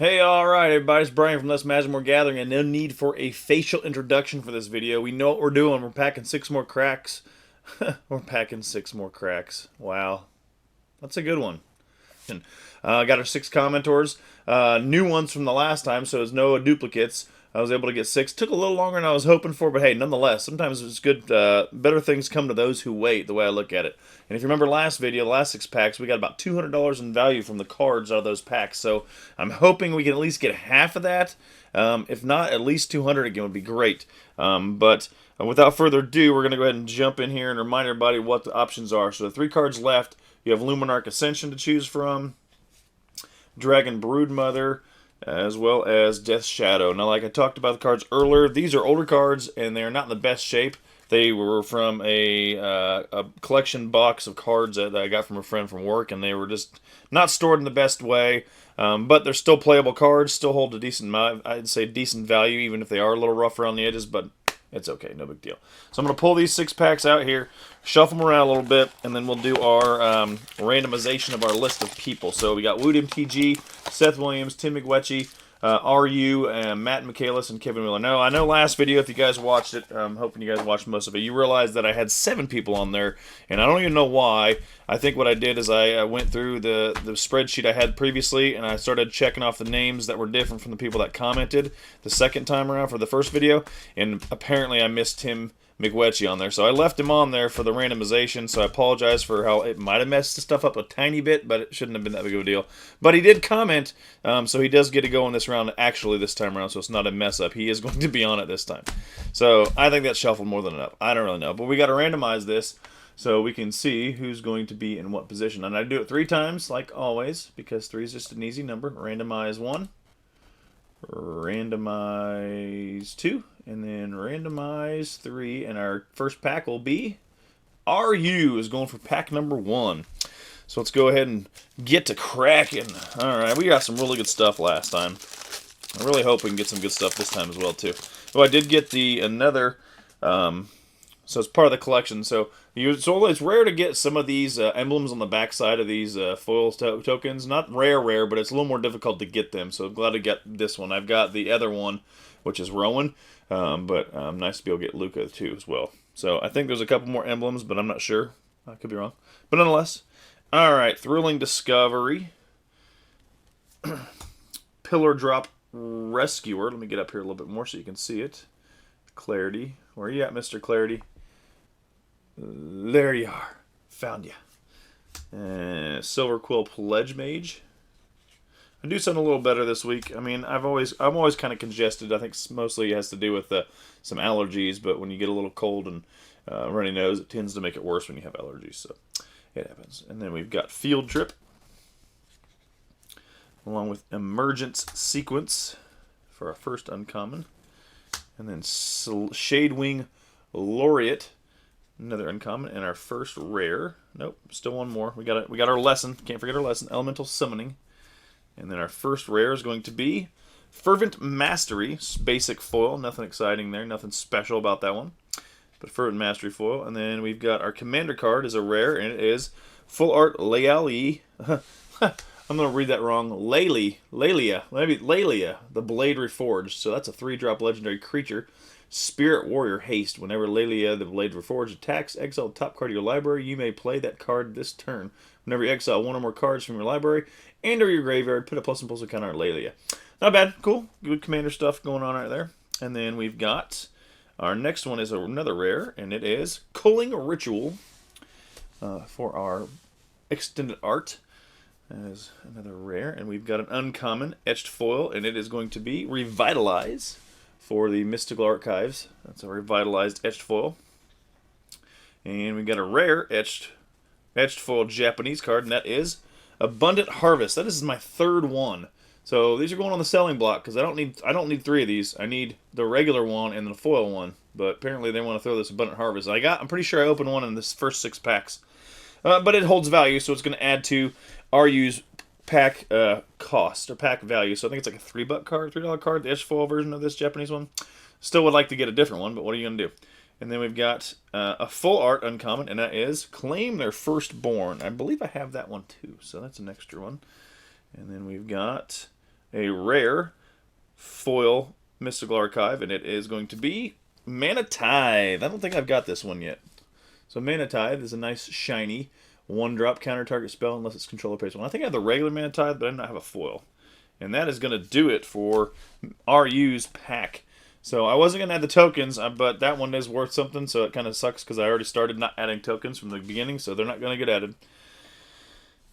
Hey, alright everybody, it's Brian from Less Magic More Gathering, and no need for a facial introduction for this video. We know what we're doing. We're packing 6 more cracks. We're packing 6 more cracks. Wow. That's a good one. Got our 6 commentors. New ones from the last time, so there's no duplicates. I was able to get 6. Took a little longer than I was hoping for, but hey, nonetheless, sometimes it's good. Better things come to those who wait, the way I look at it. And if you remember last video, the last 6 packs, we got about $200 in value from the cards out of those packs. So I'm hoping we can at least get half of that. If not, at least 200 again would be great. But without further ado, we're going to go ahead and jump in here and remind everybody what the options are. So the 3 cards left, you have Luminarch Ascension to choose from, Dragon Broodmother, as well as Death Shadow. Now, like I talked about the cards earlier, these are older cards, and they're not in the best shape. They were from a collection box of cards that I got from a friend from work, and they were just not stored in the best way. But they're still playable cards, still hold a decent, I'd say decent value, even if they are a little rough around the edges, but it's okay, no big deal. So I'm going to pull these 6 packs out here, shuffle them around a little bit, and then we'll do our randomization of our list of people. So we got Wood MTG, Seth Williams, Tim McWetchy, RU, Matt Michaelis, and Kevin Wheeler. Now, I know last video, if you guys watched it, I'm hoping you guys watched most of it, you realized that I had 7 people on there, and I don't even know why. I think what I did is I went through the spreadsheet I had previously, and I started checking off the names that were different from the people that commented the second time around for the first video, and apparently I missed Tim McWetchy on there. So I left him on there for the randomization, so I apologize for how it might have messed the stuff up a tiny bit, but it shouldn't have been that big of a deal. But he did comment, so he does get to go in this round actually this time around, so it's not a mess up. He is going to be on it this time. So I think that's shuffled more than enough. I don't really know, but we got to randomize this so we can see who's going to be in what position. And I do it 3 times, like always, because 3 is just an easy number. Randomize 1. Randomize 2, and then randomize 3, and our first pack will be RU is going for pack number 1. So let's go ahead and get to cracking. Alright, we got some really good stuff last time. I really hope we can get some good stuff this time as well, too. Oh, I did get another, so it's part of the collection. So it's rare to get some of these emblems on the back side of these foil tokens. Not rare, but it's a little more difficult to get them. So I'm glad to get this one. I've got the other one, which is Rowan, but nice to be able to get Luca too as well. So I think there's a couple more emblems, but I'm not sure. I could be wrong. But nonetheless, all right, Thrilling Discovery, Pillar Drop Rescuer. Let me get up here a little bit more so you can see it. Clarity. Where are you at, Mr. Clarity? There you are. Found you. Silver Quill Pledge Mage. I do something a little better this week. I mean, I'm always kind of congested. I think mostly it has to do with some allergies, but when you get a little cold and runny nose, it tends to make it worse when you have allergies. So it happens. And then we've got Field Trip, along with Emergence Sequence for our first uncommon, and then Shadewing Laureate. Another uncommon, and our first rare. Nope, still one more. We got our lesson. Can't forget our lesson. Elemental Summoning. And then our first rare is going to be Fervent Mastery. Basic foil. Nothing exciting there. Nothing special about that one. But Fervent Mastery foil. And then we've got our Commander card is a rare, and it is Full Art Leali. I'm going to read that wrong. Lelia. Maybe Lelia, the Blade Reforged. So that's a 3-drop legendary creature. Spirit Warrior Haste. Whenever Lelia, the Blade Reforged, attacks, exile the top card of your library. You may play that card this turn. Whenever you exile 1 or more cards from your library and or your graveyard, put a +1/+1 counter on Lelia. Not bad. Cool. Good commander stuff going on right there. And then we've got our next one is another rare, and it is Culling Ritual for our extended art. As another rare, and we've got an uncommon etched foil, and it is going to be Revitalize for the Mystical Archives. That's a revitalized etched foil. And we got a rare etched foil Japanese card, and that is Abundant Harvest. That is my 3rd one. So these are going on the selling block because I don't need 3 of these. I need the regular one and the foil one. But apparently they want to throw this Abundant Harvest. I'm pretty sure I opened one in this first 6 packs. But it holds value, so it's going to add to RU's pack cost or pack value. So I think it's like a $3 card, $3 card, the etched foil version of this Japanese one. Still would like to get a different one, but what are you going to do? And then we've got a full art uncommon, and that is Claim Their Firstborn. I believe I have that one too, so that's an extra one. And then we've got a rare foil Mystical Archive, and it is going to be Mana Tithe. I don't think I've got this one yet. So Mana Tithe is a nice shiny 1-drop counter target spell unless it's controller pays one. I think I have the regular Mana Tithe, but I do not have a foil. And that is going to do it for RU's pack. So I wasn't going to add the tokens, but that one is worth something, so it kind of sucks because I already started not adding tokens from the beginning, so they're not going to get added.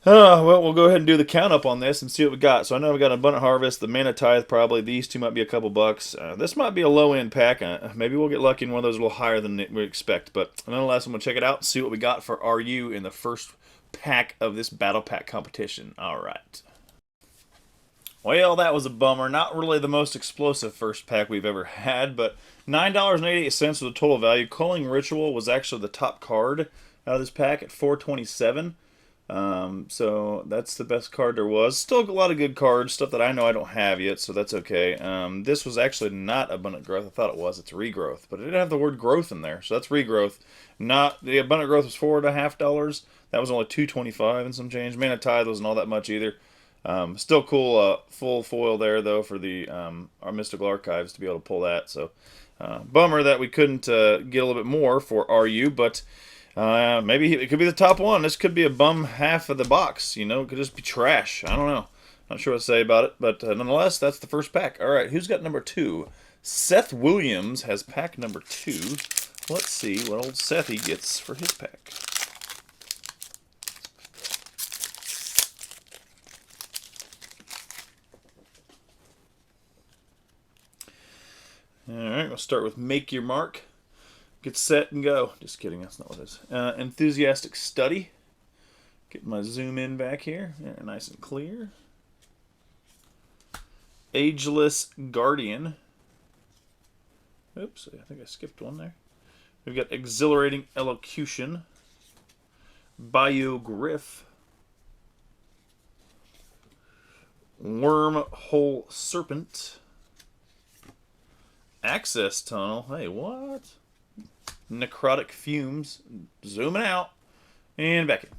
Well, we'll go ahead and do the count up on this and see what we got. So I know we got Abundant Harvest, the Mana Tithe probably. These two might be a couple bucks. This might be a low-end pack. Maybe we'll get lucky and one of those a little higher than we expect. But nonetheless, I'm going to check it out and see what we got for RU in the first pack of this Battle Pack competition. All right. Well, that was a bummer. Not really the most explosive first pack we've ever had, but $9.88 was the total value. Culling Ritual was actually the top card out of this pack at $4.27. So that's the best card there was. Still a lot of good cards, stuff that I know I don't have yet, so that's okay. This was actually not Abundant Growth. I thought it was. It's Regrowth, but it didn't have the word growth in there, so that's Regrowth. Not the Abundant Growth was $4.50. That was only $2.25 and some change. Mana Tithe wasn't all that much either. Still cool, full foil there though for the our Mystical Archives to be able to pull that. So bummer that we couldn't get a little bit more for RU, but maybe it could be the top one. This could be a bum half of the box. You know, it could just be trash. I don't know. Not sure what to say about it, but nonetheless, that's the first pack. All right, who's got number 2? Seth Williams has pack number 2. Let's see what old Sethy gets for his pack. Alright, we'll start with Make Your Mark. Get set and go. Just kidding, that's not what it is. Enthusiastic Study. Get my zoom in back here. Yeah, nice and clear. Ageless Guardian. Oops, I think I skipped one there. We've got Exhilarating Elocution. Biogriff. Wormhole Serpent. Access Tunnel. Hey, what? Necrotic Fumes. Zooming out. And back in.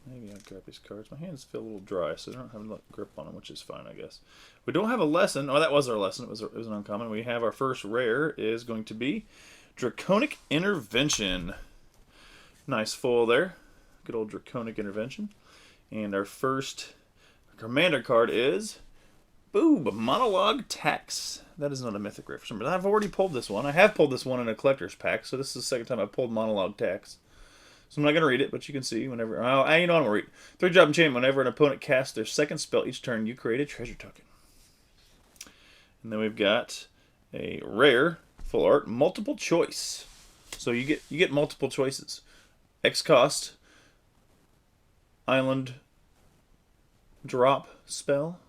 Maybe I'll grab these cards. My hands feel a little dry, so I don't have a grip on them, which is fine, I guess. We don't have a lesson. Oh, that was our lesson. It was an uncommon. We have our first rare is going to be Draconic Intervention. Nice foil there. Good old Draconic Intervention. And our first commander card is... Boom! Monologue Tax. That is not a mythic rare for some reason. I've already pulled this one. I have pulled this one in a collector's pack, so this is the second time I've pulled Monologue Tax. So I'm not going to read it, but you can see whenever... you know I'm going to read it. 3-drop enchantment. Whenever an opponent casts their second spell each turn, you create a treasure token. And then we've got a rare, full art, multiple choice. So you get multiple choices. X cost, island drop spell.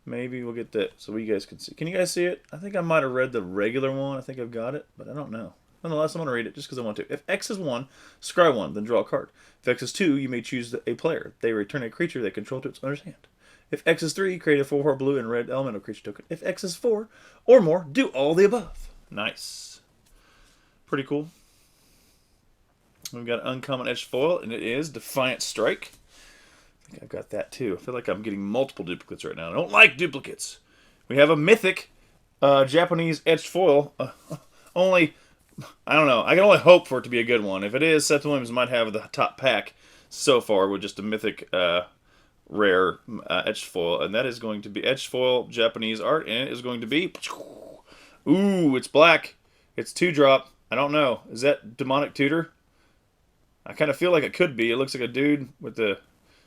Maybe we'll get that so you guys can see. Can you guys see it? I think I might have read the regular one. I think I've got it, but I don't know. Nonetheless, I'm going to read it just because I want to. If X is 1, scry 1, then draw a card. If X is 2, you may choose a player. They return a creature they control to its owner's hand. If X is 3, create a 4/4 blue and red elemental creature token. If X is 4 or more, do all the above. Nice. Pretty cool. We've got an uncommon etched foil, and it is Defiant Strike. I think I've got that too. I feel like I'm getting multiple duplicates right now. I don't like duplicates. We have a mythic Japanese etched foil. Only, I don't know. I can only hope for it to be a good one. If it is, Seth Williams might have the top pack so far with just a mythic rare etched foil. And that is going to be etched foil Japanese art. And it is going to be... Ooh, it's black. It's 2-drop. I don't know. Is that Demonic Tutor? I kind of feel like it could be. It looks like a dude with the...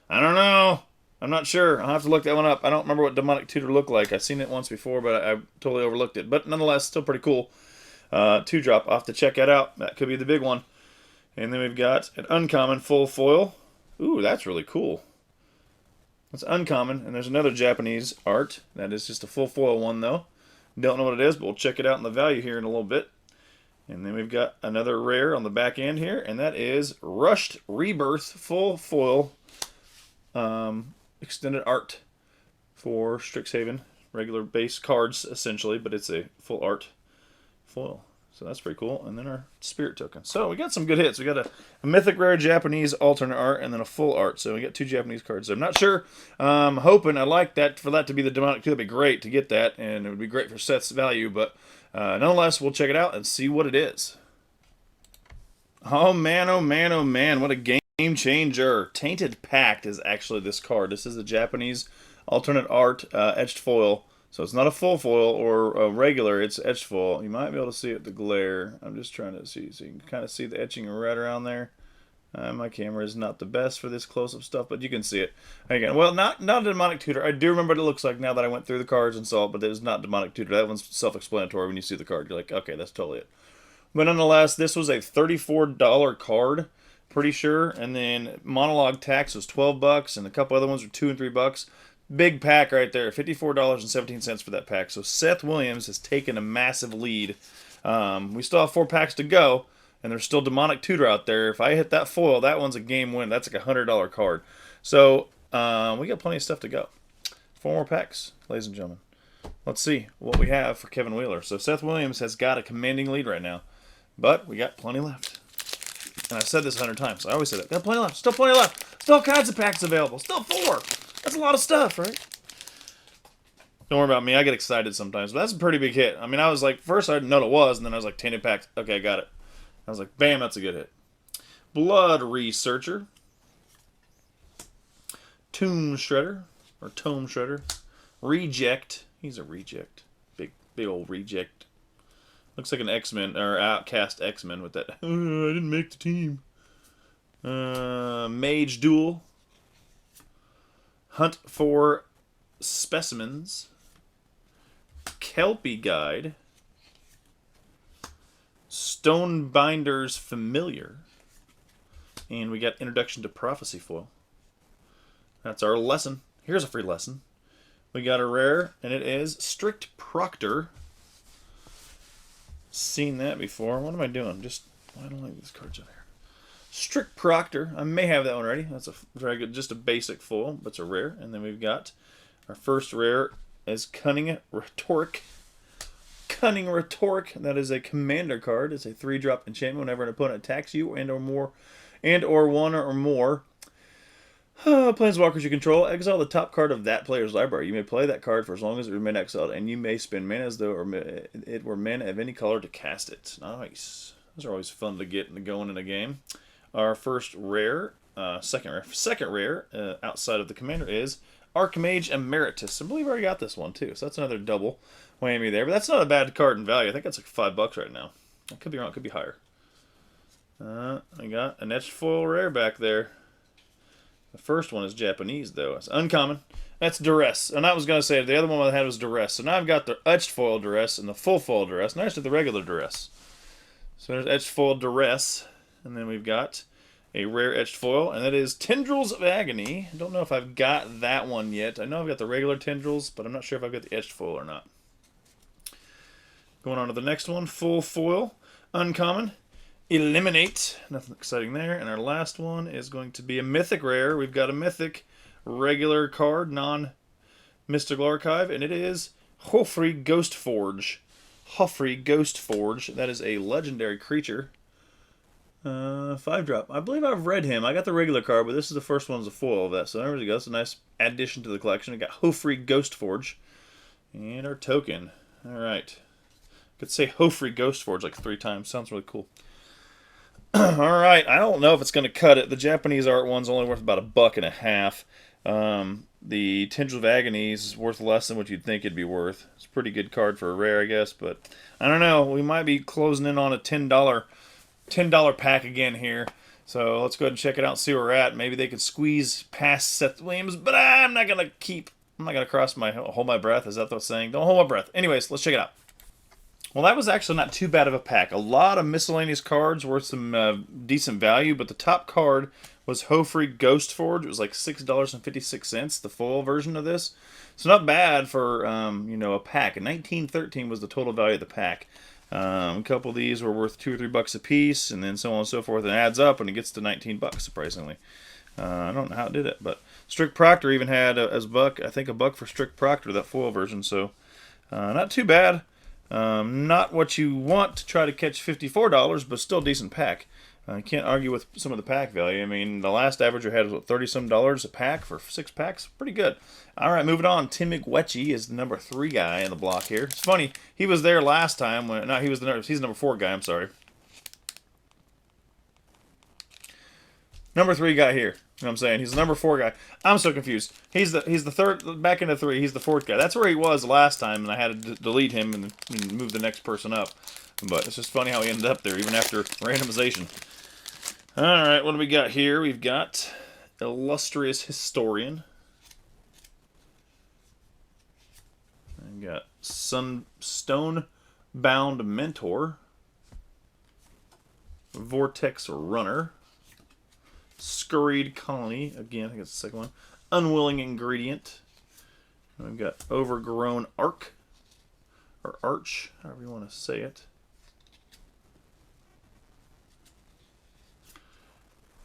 I don't know. I'm not sure. I'll have to look that one up. I don't remember what Demonic Tutor looked like. I've seen it once before, but I totally overlooked it. But nonetheless, still pretty cool. 2-drop. I'll have to check that out. That could be the big one. And then we've got an uncommon full foil. Ooh, that's really cool. That's uncommon. And there's another Japanese art. That is just a full foil one, though. Don't know what it is, but we'll check it out in the value here in a little bit. And then we've got another rare on the back end here, and that is Rushed Rebirth full foil extended art for Strixhaven. Regular base cards, essentially, but it's a full art foil. So that's pretty cool. And then our spirit token. So we got some good hits. We got a mythic rare Japanese alternate art and then a full art. So we got 2 Japanese cards. So I'm not sure. Hoping I like that for that to be the demonic 2. That'd be great to get that, and it would be great for Seth's value. But nonetheless, we'll check it out and see what it is. Oh man, oh man, oh man! What a game changer! Tainted Pact is actually this card. This is a Japanese alternate art etched foil. So it's not a full foil or a regular, it's etched foil. You might be able to see it, the glare. I'm just trying to see, so you can kind of see the etching right around there. My camera is not the best for this close-up stuff, but you can see it. Again, well, not a demonic tutor. I do remember what it looks like now that I went through the cards and saw it, but it is not demonic tutor. That one's self-explanatory when you see the card. You're like, okay, that's totally it. But nonetheless, this was a $34 card, pretty sure. And then monologue tax was $12, and a couple other ones were $2 and $3. Big pack right there, $54.17 for that pack. So Seth Williams has taken a massive lead. We still have 4 packs to go, and there's still Demonic Tutor out there. If I hit that foil, that one's a game win. That's like a $100 card. So we got plenty of stuff to go. 4 more packs, ladies and gentlemen. Let's see what we have for Kevin Wheeler. So Seth Williams has got a commanding lead right now, but we got plenty left. And I've said this 100 times. I always say that. Got plenty left. Still plenty left. Still all kinds of packs available. Still 4. That's a lot of stuff, right? Don't worry about me. I get excited sometimes. But that's a pretty big hit. I mean, I was like, first I didn't know what it was, and then I was like, Tainted Pact. Okay, I got it. I was like, bam, that's a good hit. Blood Researcher. Tomb Shredder. Or Tome Shredder. Reject. He's a reject. Big old reject. Looks like an X-Men, or Outcast X-Men with that. I didn't make the team. Mage Duel. Hunt for Specimens. Kelpie Guide. Stonebinder's Familiar. And we got Introduction to Prophecy foil. That's our lesson. Here's a free lesson. We got a rare, and it is Strict Proctor. Seen that before. What am I doing? Just, I don't like these cards over here. Strict Proctor. I may have that one already. That's a very good, just a basic foil, but it's a rare. And then we've got our first rare is Cunning Rhetoric. Cunning Rhetoric. That is a commander card. It's a 3-drop enchantment whenever an opponent attacks you and or one or more planeswalkers you control. Exile the top card of that player's library. You may play that card for as long as it remains exiled, and you may spend mana as though it were mana of any color to cast it. Nice. Those are always fun to get going in a game. Our first rare, second rare outside of the commander is Archmage Emeritus. I believe I already got this one too, so that's another double whammy there. But that's not a bad card in value. I think that's like $5 right now. I could be wrong. It could be higher. I got an etched foil rare back there. The first one is Japanese though. It's uncommon. That's Duress. And I was going to say the other one I had was Duress. So now I've got the etched foil Duress and the full foil Duress. Now I just did the regular Duress. So there's etched foil Duress. And then we've got a rare etched foil, and that is Tendrils of Agony. I don't know if I've got that one yet. I know I've got the regular Tendrils, but I'm not sure if I've got the etched foil or not. Going on to the next one, full foil, uncommon, Eliminate. Nothing exciting there. And our last one is going to be a mythic rare. We've got a mythic regular card, non-mystical archive, and it is Hofri Ghostforge. Hofri Ghostforge. That is a legendary creature. 5-drop. I believe I've read him. I got the regular card, but this is the first one as a foil of that. So there we go. It's a nice addition to the collection. I got Hofri Ghostforge. And our token. Alright. Could say Hofri Ghostforge like 3 times. Sounds really cool. Alright. I don't know if it's going to cut it. The Japanese art one's only worth about $1.50. The Tendrils of Agony is worth less than what you'd think it'd be worth. It's a pretty good card for a rare, I guess. But I don't know. We might be closing in on a $10 pack again here. So let's go ahead and check it out and see where we're at. Maybe they could squeeze past Seth Williams, but I'm not going to hold my breath. Is that the saying? Don't hold my breath. Anyways, let's check it out. Well, that was actually not too bad of a pack. A lot of miscellaneous cards worth some decent value, but the top card was Hofri Ghostforge. It was like $6.56, the full version of this. So not bad for, a pack. And 1913 was the total value of the pack. A couple of these were worth $2 or $3 a piece, and then so on and so forth. And it adds up, and it gets to $19, surprisingly. I don't know how it did it, but Strict Proctor even had as $1, I think $1 for Strict Proctor, that foil version. So not too bad. Not what you want to try to catch $54, but still decent pack. You can't argue with some of the pack value. I mean, the last averager had what, $30-some a pack for 6 packs. Pretty good. All right, moving on. Tim McWetchy is the number 3 guy in the block here. It's funny. He was there last time. He's the number 4 guy. I'm sorry. Number 3 guy here. You know what I'm saying? He's the number 4 guy. I'm so confused. He's the third, back into 3. He's the 4th guy. That's where he was last time, and I had to delete him and move the next person up. But it's just funny how he ended up there, even after randomization. All right, what do we got here? We've got Illustrious Historian. We've got Stone-Bound Mentor. Vortex Runner. Scurried Colony. Again, I think it's the second one. Unwilling Ingredient. And we've got Overgrown Arc. Or Arch, however you want to say it.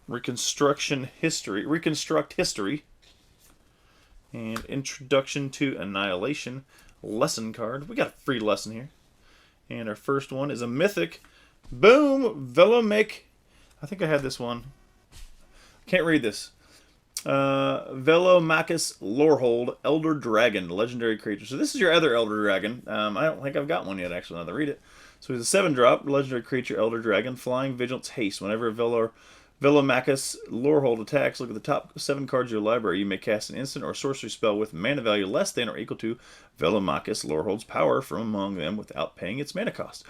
Reconstruct History, and Introduction to Annihilation lesson card. We got a free lesson here, and our first one is a mythic. Boom, Velomake. I think I had this one. Can't read this. Velomachus Lorehold, Elder Dragon, legendary creature. So this is your other Elder Dragon. I don't think I've got one yet, actually, now that I read it. So he's a 7-drop, legendary creature, Elder Dragon, flying, vigilance, haste. Whenever Velomachus Lorehold attacks, look at the top 7 cards of your library. You may cast an instant or sorcery spell with mana value less than or equal to Velomachus Lorehold's power from among them without paying its mana cost.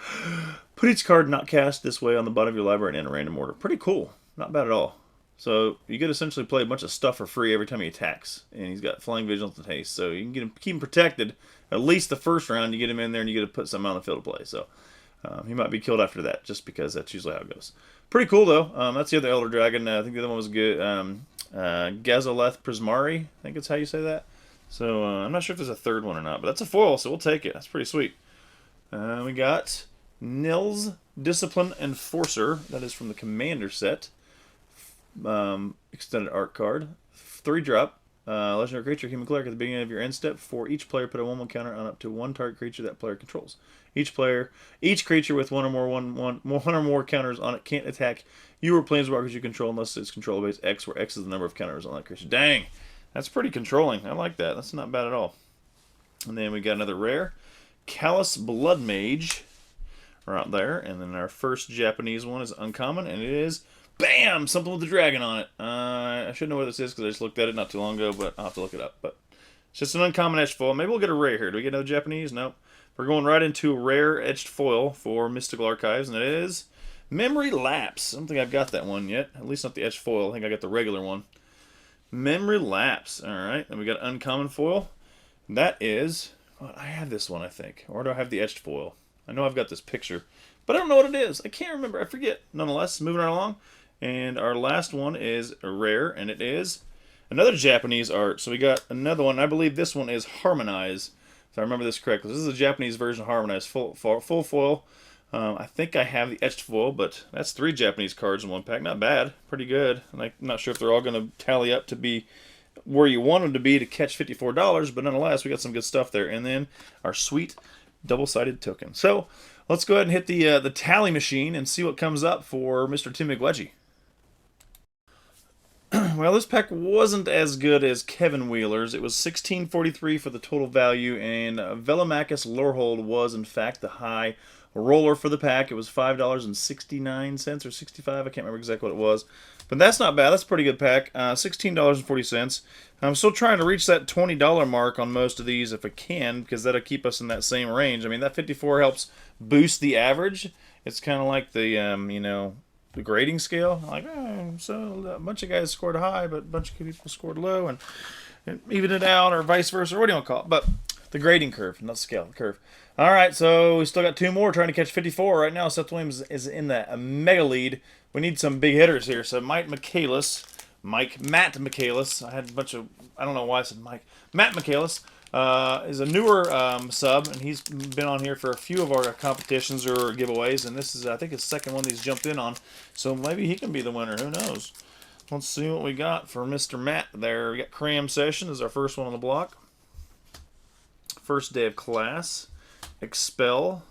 Put each card not cast this way on the bottom of your library and in a random order. Pretty cool. Not bad at all. So you could essentially play a bunch of stuff for free every time he attacks. And he's got Flying, Vigilance, and Haste. So you can keep him protected. At least the first round, you get him in there and you get to put something on the field to play. So he might be killed after that, just because that's usually how it goes. Pretty cool, though. That's the other Elder Dragon. I think the other one was good. Gazoleth Prismari, I think it's how you say that. So I'm not sure if there's a third one or not, but that's a foil, so we'll take it. That's pretty sweet. We got Nils Discipline Enforcer. That is from the Commander set. Extended art card. 3-drop. Legendary creature, human cleric. At the beginning of your end step, for each player, put a 1/1 counter on up to 1 target creature that player controls. Each creature with one or more counters on it can't attack you or planeswalkers you control unless it's control base X, where X is the number of counters on that creature. Dang, that's pretty controlling. I like that. That's not bad at all. And then we got another rare, Callous Blood Mage, right there. And then our first Japanese one is uncommon, and it is, bam, something with the dragon on it. I should know what this is because I just looked at it not too long ago, but I'll have to look it up. But it's just an uncommon etched foil. Maybe we'll get a rare here. Do we get another Japanese? Nope. We're going right into a rare etched foil for Mystical Archives, and it is Memory Lapse. I don't think I've got that one yet. At least not the etched foil. I think I got the regular one. Memory Lapse. All right. Then we got uncommon foil. That is, well, I have this one, I think. Or do I have the etched foil? I know I've got this picture, but I don't know what it is. I can't remember. I forget. Nonetheless, moving right along. And our last one is a rare, and it is another Japanese art. So we got another one. I believe this one is Harmonize, if I remember this correctly. This is a Japanese version of Harmonize, full foil. I think I have the etched foil, but that's 3 Japanese cards in one pack. Not bad. Pretty good. And I'm not sure if they're all going to tally up to be where you want them to be to catch $54, but nonetheless, we got some good stuff there. And then our sweet double-sided token. So let's go ahead and hit the tally machine and see what comes up for Mr. Tim McWedgie. Well, this pack wasn't as good as Kevin Wheeler's. It was $16.43 for the total value, and Velomachus Lorehold was, in fact, the high roller for the pack. It was $5.69 or 65. I can't remember exactly what it was. But that's not bad. That's a pretty good pack. $16.40. I'm still trying to reach that $20 mark on most of these if I can, because that'll keep us in that same range. I mean, that 54 helps boost the average. It's kind of like the, the grading scale. Like, so a bunch of guys scored high, but a bunch of people scored low, and even it out, or vice versa, or what do you want to call it? But the grading curve, not the scale, the curve. All right, so we still got 2 more trying to catch 54 right now. Seth Williams is in the mega lead. We need some big hitters here. So Matt Michaelis. I had a bunch of, I don't know why I said Mike. Matt Michaelis is a newer sub, and he's been on here for a few of our competitions or giveaways, and this is, I think, his second one he's jumped in on. So maybe he can be the winner. Who knows? Let's see what we got for Mr. Matt there. We got Cram Session as our first one on the block. First day of class. Expel.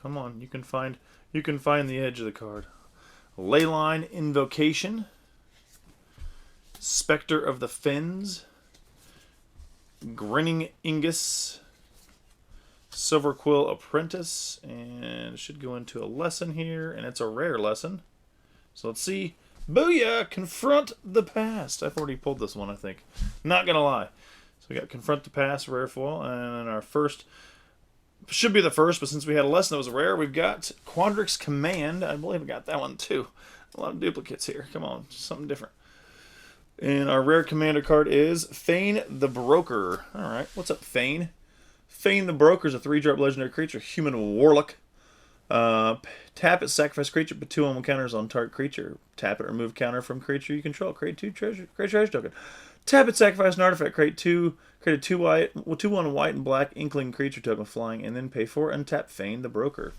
Come on, you can find the edge of the card. Leyline Invocation. Spectre of the Fens. Grinning Ingus. Silver Quill Apprentice. And it should go into a lesson here, and it's a rare lesson. So let's see. Booyah! Confront the Past. I've already pulled this one, I think. Not gonna lie. So we got Confront the Past, rare foil, and our first, should be the first, but since we had a lesson that was rare, we've got Quandrix Command. I believe I got that one too. A lot of duplicates here. Come on, something different. And our rare commander card is Fane the Broker. Alright, what's up, Fane? Fane the Broker is a 3-drop legendary creature, human warlock. Tap it, sacrifice creature, put 2 on counters on target creature. Tap it, remove counter from creature you control. Create 2 treasure, create treasure token. Tap it, sacrifice an artifact, create a 2/1 white and black inkling creature token flying, and then pay for and tap Fane the Broker.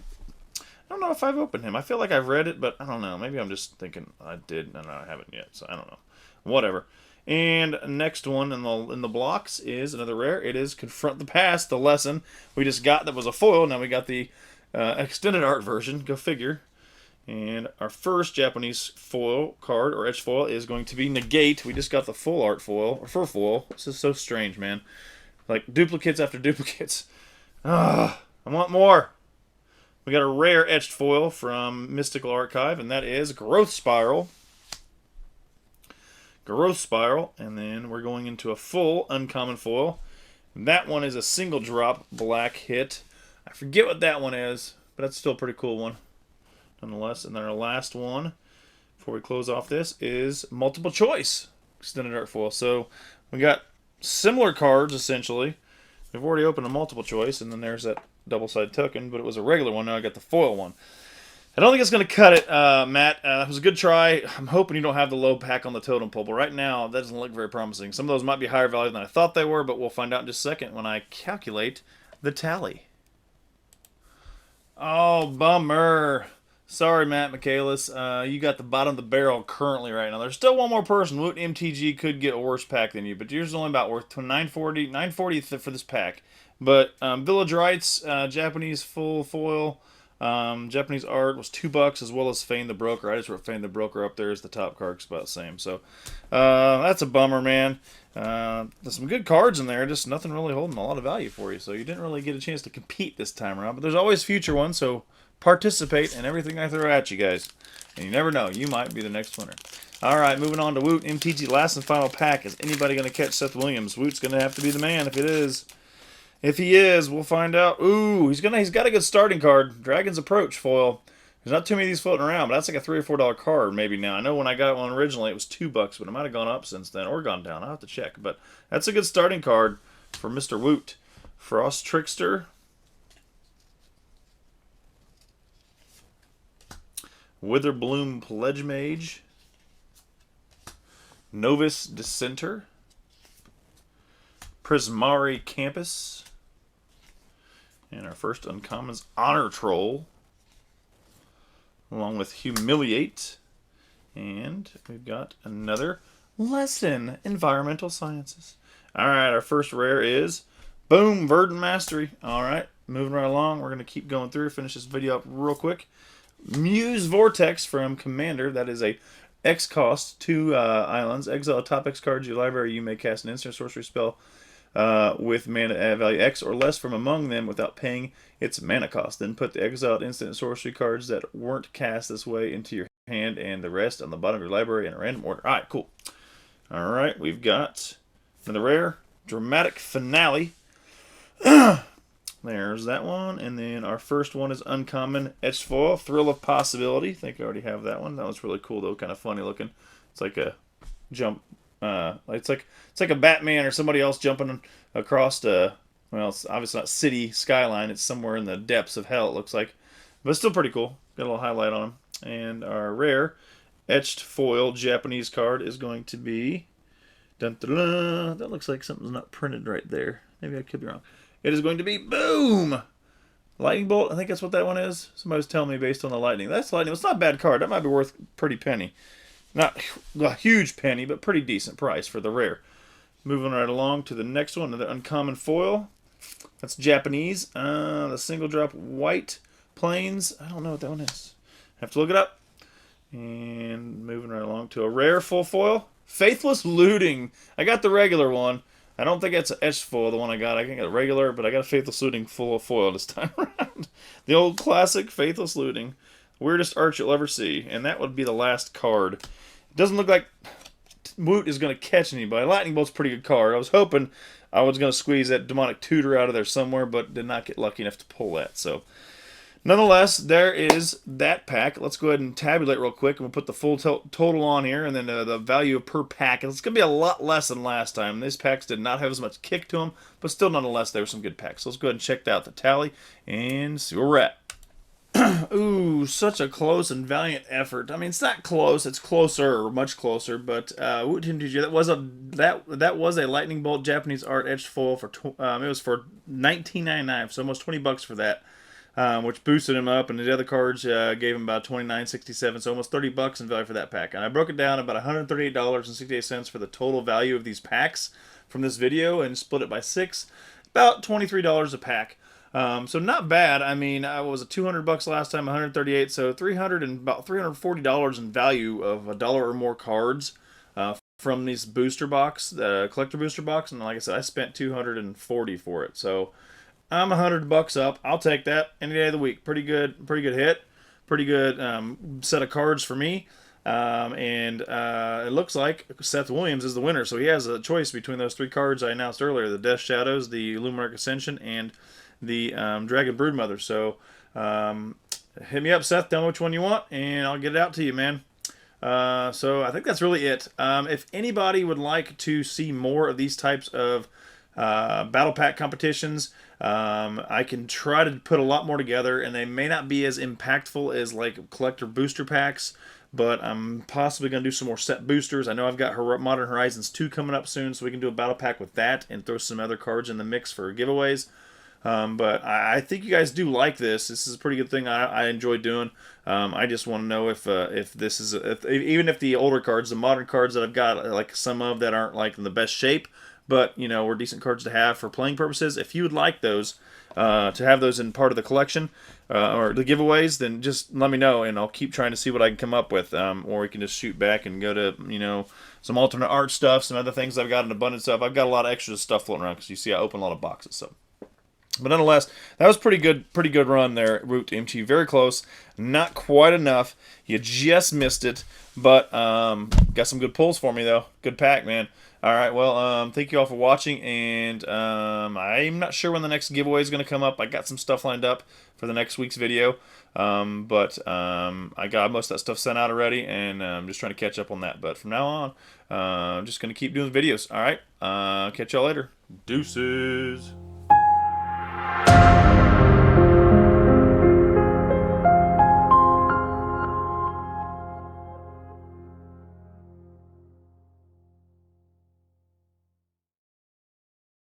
I don't know if I've opened him. I feel like I've read it, but I don't know. Maybe I'm just thinking I did, and I haven't yet, so I don't know. Whatever. And next one in the blocks is another rare. It is Confront the Past, the lesson we just got that was a foil. Now we got the extended art version. Go figure. And our first Japanese foil card, or etched foil, is going to be Negate. We just got the full art foil, or fur foil. This is so strange, man. Like, duplicates after duplicates. I want more. We got a rare etched foil from Mystical Archive, and that is Growth Spiral. Growth Spiral, and then we're going into a full uncommon foil. And that one is a single drop black hit. I forget what that one is, but that's still a pretty cool one nonetheless. And then our last one before we close off this is Multiple Choice extended art foil. So we got similar cards essentially. We've already opened a Multiple Choice, and then there's that double-sided token, but it was a regular one. Now I got the foil one. I don't think it's going to cut it, Matt. It was a good try. I'm hoping you don't have the low pack on the totem pole, but right now that doesn't look very promising. Some of those might be higher value than I thought they were, but we'll find out in just a second when I calculate the tally. Oh, bummer. Sorry, Matt Michaelis. You got the bottom of the barrel currently right now. There's still one more person. Woot MTG could get a worse pack than you, but yours is only about worth $940 for this pack. But Village Rites, Japanese full foil, Japanese art was $2 as well as Fane the Broker. I just wrote Fane the Broker up there as the top card. It's about the same. So that's a bummer, man. There's some good cards in there, just nothing really holding a lot of value for you. So you didn't really get a chance to compete this time around. But there's always future ones, so participate in everything I throw at you guys. And you never know, you might be the next winner. All right, moving on to Woot MTG. Last and final pack. Is anybody going to catch Seth Williams? Woot's going to have to be the man if it is. If he is, we'll find out. Ooh, he's got a good starting card. Dragon's Approach foil. There's not too many of these floating around, but that's like a $3 or $4 card maybe now. I know when I got one originally it was $2, but it might have gone up since then or gone down. I'll have to check. But that's a good starting card for Mr. Woot. Frost Trickster. Witherbloom Pledge Mage. Novus Dissenter. Prismari Campus. And our first uncommon's Honor Troll. Along with Humiliate. And we've got another lesson, Environmental Sciences. Alright, our first rare is, boom, Verdant Mastery. Alright, moving right along. We're going to keep going through, finish this video up real quick. Muse Vortex from Commander. That is a X cost, 2 islands. Exile a top X card to your library. You may cast an instant sorcery spell with mana value X or less from among them without paying its mana cost. Then put the exiled instant sorcery cards that weren't cast this way into your hand and the rest on the bottom of your library in a random order. Alright, cool. Alright, we've got another rare, Dramatic Finale. There's that one. And then our first one is uncommon etched foil, Thrill of Possibility. I think I already have that one. That was really cool though, kind of funny looking. It's like a jump. It's like a Batman or somebody else jumping across well, it's obviously not city skyline. It's somewhere in the depths of hell. It looks like, but it's still pretty cool. Got a little highlight on them. And our rare etched foil Japanese card is going to be. Dun, dun, dun, that looks like something's not printed right there. Maybe I could be wrong. It is going to be boom. Lightning Bolt. I think that's what that one is. Somebody was telling me based on the lightning. That's lightning. It's not a bad card. That might be worth a pretty penny. Not a huge penny, but pretty decent price for the rare. Moving right along to the next one, another uncommon foil. That's Japanese. The single drop white plains. I don't know what that one is. Have to look it up. And moving right along to a rare full foil. Faithless Looting. I got the regular one. I don't think that's an etched foil, the one I got. I got a regular, but I got a Faithless Looting full of foil this time around. The old classic Faithless Looting. Weirdest art you'll ever see. And that would be the last card. It doesn't look like Woot is going to catch anybody. Lightning Bolt's a pretty good card. I was hoping I was going to squeeze that Demonic Tutor out of there somewhere, but did not get lucky enough to pull that. So, nonetheless, there is that pack. Let's go ahead and tabulate real quick, and we'll put the full total on here, and then the value per pack. It's going to be a lot less than last time. These packs did not have as much kick to them, but still, nonetheless, there were some good packs. So let's go ahead and check out the tally and see where we're at. Ooh, such a close and valiant effort. I mean, it's not close; it's closer, much closer. But that was a Lightning Bolt Japanese art etched foil for it was for $19.99, so almost $20 for that, which boosted him up. And the other cards gave him about $29.67, so almost $30 in value for that pack. And I broke it down about $138.68 for the total value of these packs from this video, and split it by 6, about $23 a pack. So not bad. I mean, I was at $200 last time, 138, so about $340 in value of $1 or more cards from these booster box, collector booster box, and like I said, I spent $240 for it. So I'm $100 up. I'll take that any day of the week. Pretty good hit. Pretty good set of cards for me. And it looks like Seth Williams is the winner, so he has a choice between those 3 cards I announced earlier: the Death Shadows, the Luminarch Ascension, and the Dragon Broodmother. So hit me up, Seth. Tell me which one you want, and I'll get it out to you, man. So I think that's really it. If anybody would like to see more of these types of battle pack competitions, I can try to put a lot more together, and they may not be as impactful as like collector booster packs, but I'm possibly going to do some more set boosters. I know I've got Modern Horizons 2 coming up soon, so we can do a battle pack with that and throw some other cards in the mix for giveaways. But I think you guys do like this. This is a pretty good thing I enjoy doing. I just want to know if this is even if the older cards, the modern cards that I've got, like some of that aren't like in the best shape, but you know, were decent cards to have for playing purposes. If you would like those to have those in part of the collection or the giveaways, then just let me know, and I'll keep trying to see what I can come up with. Or we can just shoot back and go to some alternate art stuff, some other things I've got an abundance of. I've got a lot of extra stuff floating around because you see I open a lot of boxes, so. But nonetheless, that was pretty good run there, Root to MT. Very close, not quite enough. You just missed it, but got some good pulls for me though. Good pack, man. All right, well, thank you all for watching, and I'm not sure when the next giveaway is going to come up. I got some stuff lined up for the next week's video, but I got most of that stuff sent out already, and I'm just trying to catch up on that. But from now on, I'm just going to keep doing videos. All right, catch y'all later. Deuces.